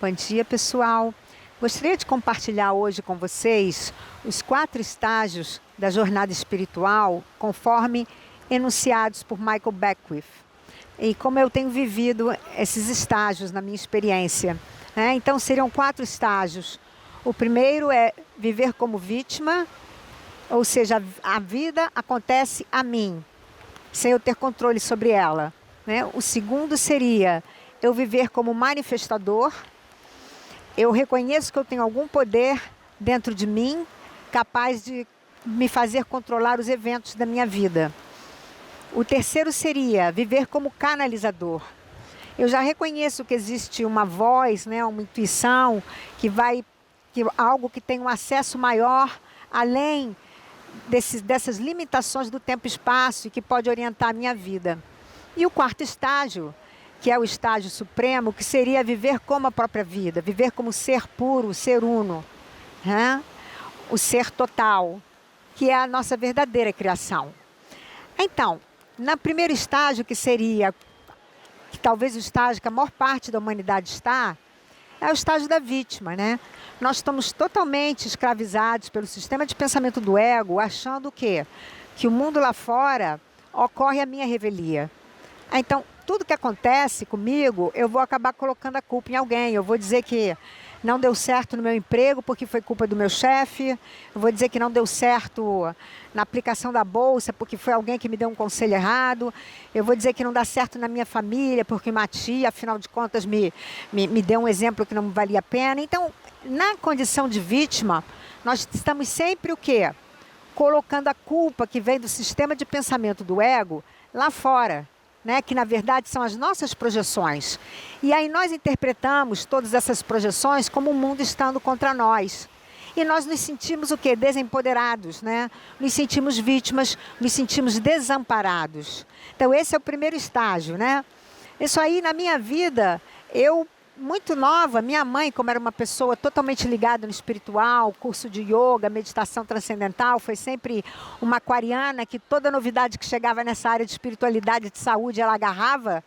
Bom dia, pessoal. Gostaria de compartilhar hoje com vocês os 4 estágios da jornada espiritual, conforme enunciados por Michael Beckwith. E como eu tenho vivido esses estágios na minha experiência, né? Então, seriam 4 estágios. O primeiro é viver como vítima, ou seja, a vida acontece a mim, sem eu ter controle sobre ela, né? O segundo seria eu viver como manifestador. Eu reconheço que eu tenho algum poder dentro de mim, capaz de me fazer controlar os eventos da minha vida. O terceiro seria viver como canalizador. Eu já reconheço que existe uma voz, né, uma intuição, algo que tem um acesso maior, além dessas limitações do tempo e espaço, e que pode orientar a minha vida. E o quarto estágio, que é o estágio supremo, que seria viver como a própria vida, viver como ser puro, ser uno, né? O ser total, que é a nossa verdadeira criação. Então, no primeiro estágio, que talvez o estágio que a maior parte da humanidade está, é o estágio da vítima, né? Nós estamos totalmente escravizados pelo sistema de pensamento do ego, achando o quê? Que o mundo lá fora ocorre a minha revelia. Então, tudo que acontece comigo, eu vou acabar colocando a culpa em alguém. Eu vou dizer que não deu certo no meu emprego porque foi culpa do meu chefe. Eu vou dizer que não deu certo na aplicação da bolsa porque foi alguém que me deu um conselho errado. Eu vou dizer que não dá certo na minha família porque uma tia, afinal de contas, me deu um exemplo que não valia a pena. Então, na condição de vítima, nós estamos sempre o quê? Colocando a culpa que vem do sistema de pensamento do ego lá fora, né, que na verdade são as nossas projeções. E aí nós interpretamos todas essas projeções como o mundo estando contra nós. E nós nos sentimos o quê? Desempoderados, né? Nos sentimos vítimas, nos sentimos desamparados. Então esse é o primeiro estágio, né? Isso aí na minha vida, muito nova, minha mãe, como era uma pessoa totalmente ligada no espiritual, curso de yoga, meditação transcendental, foi sempre uma aquariana que toda novidade que chegava nessa área de espiritualidade e de saúde, ela agarrava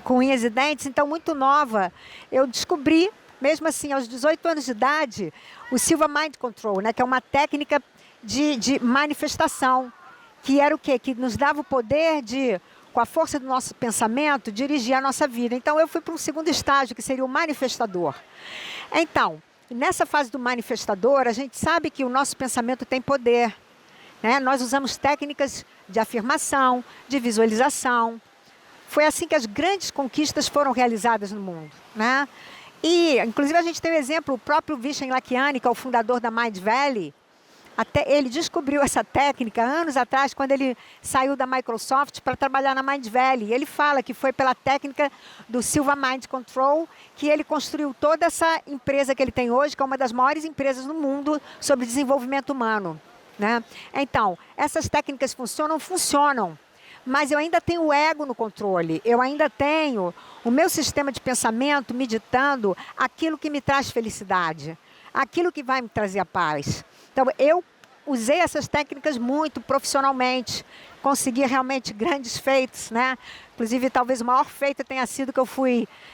com unhas e dentes. Então, muito nova, eu descobri, mesmo assim, aos 18 anos de idade, o Silva Mind Control, né, que é uma técnica de manifestação, que era o quê? Que nos dava o poder de, com a força do nosso pensamento, dirigir a nossa vida. Então, eu fui para um segundo estágio, que seria o manifestador. Então, nessa fase do manifestador, a gente sabe que o nosso pensamento tem poder, né? Nós usamos técnicas de afirmação, de visualização. Foi assim que as grandes conquistas foram realizadas no mundo, né? E, inclusive, a gente tem um exemplo, o próprio Vishen Lakhiani, que é o fundador da Mind Valley. Até ele descobriu essa técnica anos atrás, quando ele saiu da Microsoft para trabalhar na Mind Valley. Ele fala que foi pela técnica do Silva Mind Control que ele construiu toda essa empresa que ele tem hoje, que é uma das maiores empresas no mundo sobre desenvolvimento humano, né? Então, essas técnicas funcionam, mas eu ainda tenho o ego no controle. Eu ainda tenho o meu sistema de pensamento meditando aquilo que me traz felicidade, aquilo que vai me trazer a paz. Então, eu usei essas técnicas muito profissionalmente, consegui realmente grandes feitos, né? Inclusive, talvez o maior feito tenha sido que eu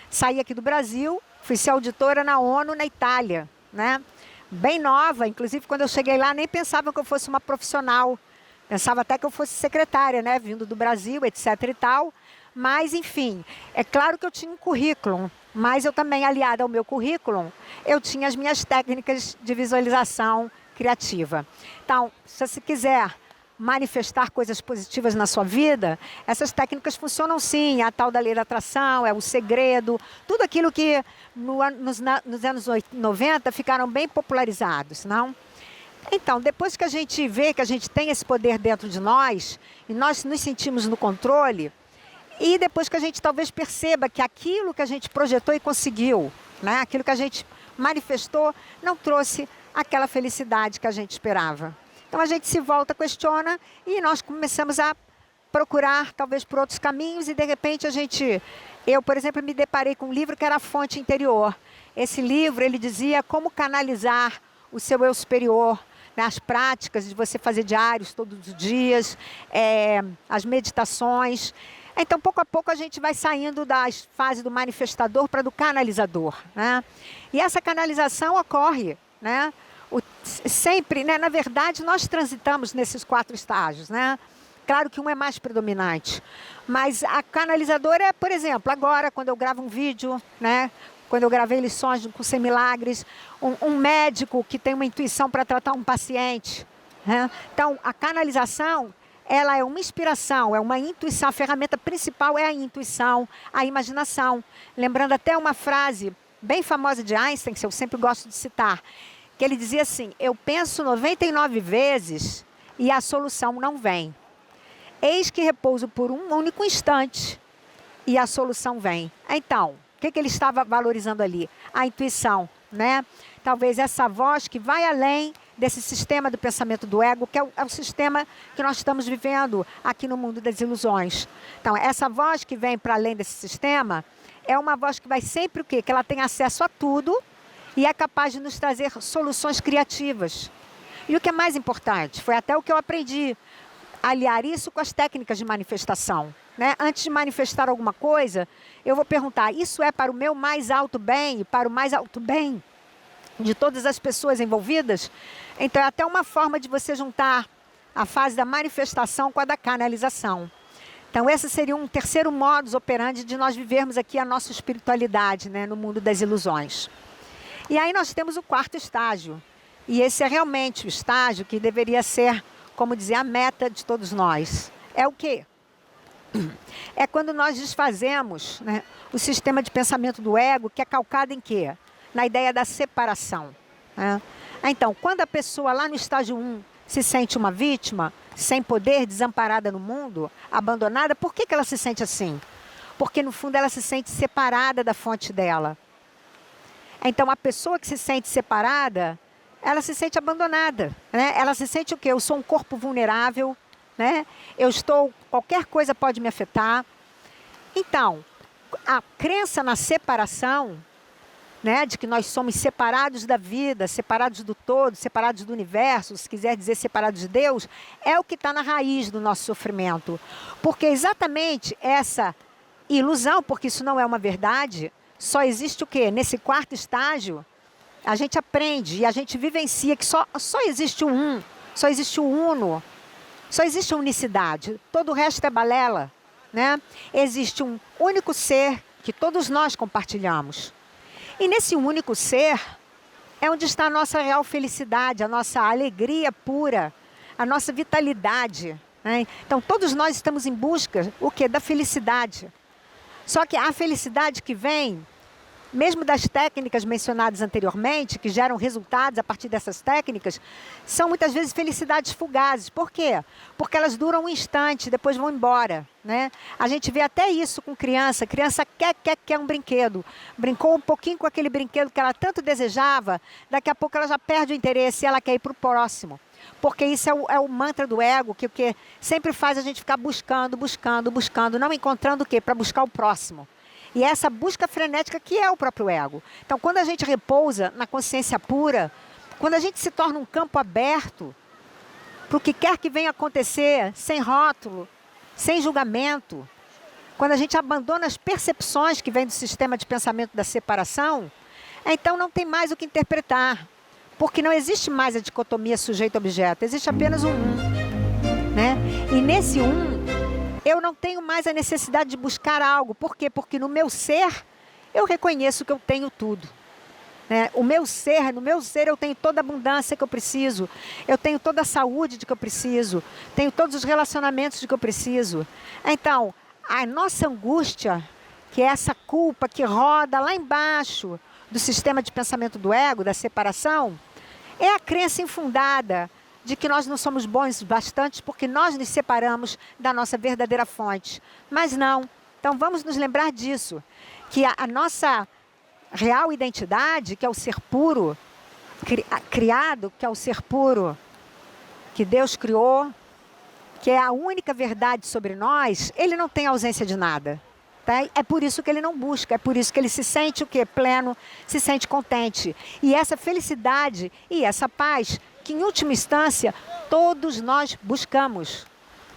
sair aqui do Brasil, fui ser auditora na ONU, na Itália, né? Bem nova, inclusive quando eu cheguei lá, nem pensava que eu fosse uma profissional, pensava até que eu fosse secretária, né? Vindo do Brasil, etc e tal. Mas, enfim, é claro que eu tinha um currículo, mas eu também, aliada ao meu currículo, eu tinha as minhas técnicas de visualização criativa. Então, se você quiser manifestar coisas positivas na sua vida, essas técnicas funcionam sim. A tal da lei da atração, é o segredo, tudo aquilo que nos anos 90 ficaram bem popularizados, não? Então, depois que a gente vê que a gente tem esse poder dentro de nós, e nós nos sentimos no controle, e depois que a gente talvez perceba que aquilo que a gente projetou e conseguiu, né, aquilo que a gente manifestou, não trouxe aquela felicidade que a gente esperava. Então a gente se volta, questiona e nós começamos a procurar talvez por outros caminhos e de repente eu, por exemplo, me deparei com um livro que era a Fonte Interior. Esse livro, ele dizia como canalizar o seu eu superior, né, as práticas de você fazer diários todos os dias, as meditações. Então, pouco a pouco, a gente vai saindo da fase do manifestador para do canalizador, né? E essa canalização ocorre, né? Sempre, né? Na verdade, nós transitamos nesses 4 estágios, né? Claro que um é mais predominante, mas a canalizadora é, por exemplo, agora, quando eu gravo um vídeo, né? Quando eu gravei lições do Curso em Milagres, um médico que tem uma intuição para tratar um paciente, né? Então, a canalização, ela é uma inspiração, é uma intuição, a ferramenta principal é a intuição, a imaginação. Lembrando até uma frase bem famosa de Einstein, que eu sempre gosto de citar, que ele dizia assim: eu penso 99 vezes e a solução não vem. Eis que repouso por um único instante e a solução vem. Então, o que ele estava valorizando ali? A intuição, né? Talvez essa voz que vai além desse sistema do pensamento do ego, que é o sistema que nós estamos vivendo aqui no mundo das ilusões. Então, essa voz que vem para além desse sistema é uma voz que vai sempre o quê? Que ela tem acesso a tudo e é capaz de nos trazer soluções criativas. E o que é mais importante, foi até o que eu aprendi, aliar isso com as técnicas de manifestação, né? Antes de manifestar alguma coisa, eu vou perguntar: isso é para o meu mais alto bem e para o mais alto bem de todas as pessoas envolvidas? Então, é até uma forma de você juntar a fase da manifestação com a da canalização. Então, esse seria um terceiro modus operandi de nós vivermos aqui a nossa espiritualidade, né, no mundo das ilusões. E aí nós temos o 4º estágio. E esse é realmente o estágio que deveria ser, como dizer, a meta de todos nós. É o quê? É quando nós desfazemos, né, o sistema de pensamento do ego, que é calcado em quê? Na ideia da separação, né? Então, quando a pessoa lá no estágio 1 se sente uma vítima, sem poder, desamparada no mundo, abandonada, por que ela se sente assim? Porque no fundo ela se sente separada da fonte dela. Então, a pessoa que se sente separada, ela se sente abandonada, né? Ela se sente o quê? Eu sou um corpo vulnerável, né? Qualquer coisa pode me afetar. Então, a crença na separação, né, de que nós somos separados da vida, separados do todo, separados do universo, se quiser dizer separados de Deus, é o que está na raiz do nosso sofrimento. Porque exatamente essa ilusão, porque isso não é uma verdade, só existe o quê? Nesse 4º estágio, a gente aprende e a gente vivencia que só existe o um, só existe o uno, só existe a unicidade, todo o resto é balela, né? Existe um único ser que todos nós compartilhamos. E nesse único ser é onde está a nossa real felicidade, a nossa alegria pura, a nossa vitalidade, né? Então, todos nós estamos em busca, o quê? Da felicidade. Só que a felicidade que vem, mesmo das técnicas mencionadas anteriormente, que geram resultados a partir dessas técnicas, são muitas vezes felicidades fugazes. Por quê? Porque elas duram um instante, depois vão embora, né? A gente vê até isso com criança. Criança quer um brinquedo. Brincou um pouquinho com aquele brinquedo que ela tanto desejava, daqui a pouco ela já perde o interesse e ela quer ir para o próximo. Porque isso é o mantra do ego, que o que sempre faz a gente ficar buscando, não encontrando o quê? Para buscar o próximo. E essa busca frenética que é o próprio ego. Então, quando a gente repousa na consciência pura, quando a gente se torna um campo aberto para o que quer que venha acontecer, sem rótulo, sem julgamento, quando a gente abandona as percepções que vêm do sistema de pensamento da separação, então não tem mais o que interpretar. Porque não existe mais a dicotomia sujeito-objeto, existe apenas um, né? E nesse eu não tenho mais a necessidade de buscar algo. Por quê? Porque no meu ser, eu reconheço que eu tenho tudo, né? No meu ser eu tenho toda a abundância que eu preciso. Eu tenho toda a saúde de que eu preciso. Tenho todos os relacionamentos de que eu preciso. Então, a nossa angústia, que é essa culpa que roda lá embaixo do sistema de pensamento do ego, da separação, é a crença infundada de que nós não somos bons bastante porque nós nos separamos da nossa verdadeira fonte. Mas não. Então vamos nos lembrar disso, que a nossa real identidade, que é o ser puro, criado, que é o ser puro, que Deus criou, que é a única verdade sobre nós, ele não tem ausência de nada. Tá? É por isso que ele não busca, é por isso que ele se sente o quê? Pleno, se sente contente. E essa felicidade e essa paz, que em última instância todos nós buscamos.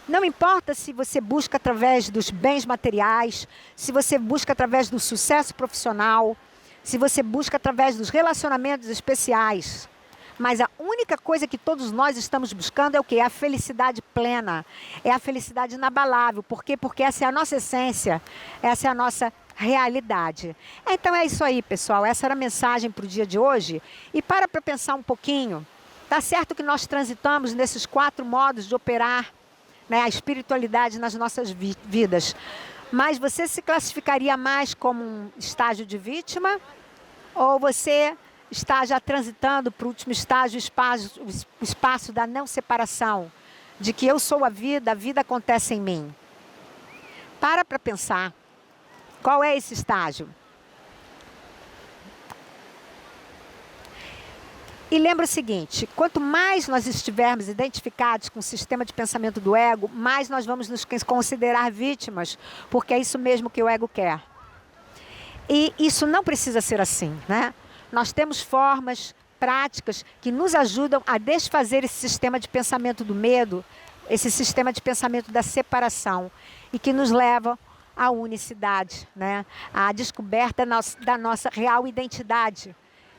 Não importa se você busca através dos bens materiais, se você busca através do sucesso profissional, se você busca através dos relacionamentos especiais. Mas a única coisa que todos nós estamos buscando é o quê? É a felicidade plena, é a felicidade inabalável. Por quê? Porque essa é a nossa essência, essa é a nossa realidade. Então é isso aí, pessoal. Essa era a mensagem para o dia de hoje. E para pensar um pouquinho. Tá certo que nós transitamos nesses 4 modos de operar, né, a espiritualidade nas nossas vidas. Mas você se classificaria mais como um estágio de vítima? Ou você está já transitando para o último estágio, o espaço da não separação? De que eu sou a vida acontece em mim. Para pensar. Qual é esse estágio? E lembra o seguinte, quanto mais nós estivermos identificados com o sistema de pensamento do ego, mais nós vamos nos considerar vítimas, porque é isso mesmo que o ego quer. E isso não precisa ser assim, né? Nós temos formas, práticas, que nos ajudam a desfazer esse sistema de pensamento do medo, esse sistema de pensamento da separação, e que nos leva à unicidade, né? À descoberta da nossa real identidade,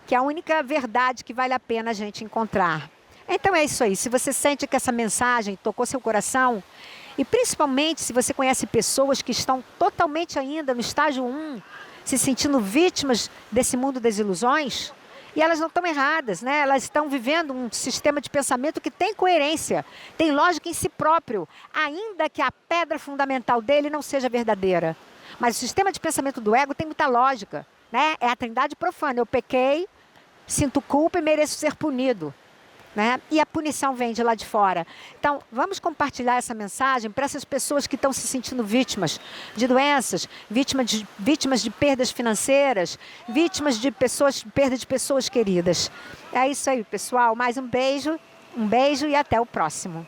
que é a única verdade que vale a pena a gente encontrar. Então é isso aí. Se você sente que essa mensagem tocou seu coração, e principalmente se você conhece pessoas que estão totalmente ainda no estágio 1, se sentindo vítimas desse mundo das ilusões, e elas não estão erradas, né? Elas estão vivendo um sistema de pensamento que tem coerência, tem lógica em si próprio, ainda que a pedra fundamental dele não seja verdadeira. Mas o sistema de pensamento do ego tem muita lógica, né? É a trindade profana. Eu pequei, sinto culpa e mereço ser punido, né? E a punição vem de lá de fora. Então, vamos compartilhar essa mensagem para essas pessoas que estão se sentindo vítimas de doenças, vítimas de perdas financeiras, vítimas de perda de pessoas queridas. É isso aí, pessoal. Mais um beijo e até o próximo.